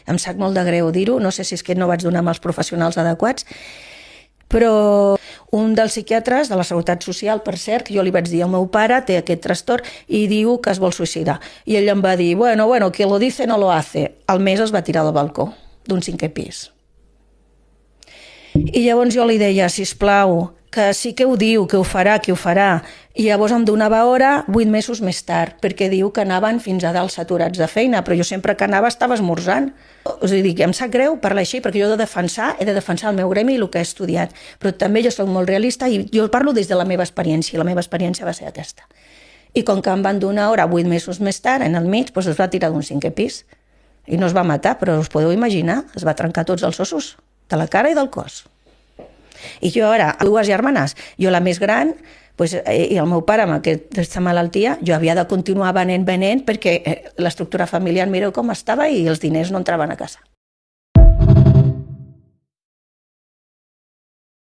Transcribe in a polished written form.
Em sap molt de greu dir-ho, no sé si és que no vaig donar amb els professionals adequats, però un dels psiquiatres de la Seguretat Social, per cert, que jo li vaig dir al meu pare, té aquest trastorn i diu que es vol suïcidar. I ell em va dir, bueno, que lo dice no lo hace. Al mes es va tirar del balcó d'un 5è pis. I llavors jo li deia, sisplau, que sí que ho diu, que ho farà. I llavors em donava hora 8 mesos més tard, perquè diu que anaven fins a dalt saturats de feina, però jo sempre que anava estava esmorzant. És a dir, que em sap greu parlar així, perquè jo he de defensar el meu gremi i el que he estudiat, però també jo soc molt realista i jo parlo des de la meva experiència, i la meva experiència va ser aquesta. I com que em van donar hora 8 mesos més tard, en el mig, doncs es va tirar d'un 5è pis. I no es va matar, però us podeu imaginar, es va trencar tots els ossos, de la cara i del cos. I jo ara, dues germanes, jo la més gran, i el meu pare amb aquesta malaltia, jo havia de continuar venent perquè l'estructura familiar, mireu com estava i els diners no entraven a casa.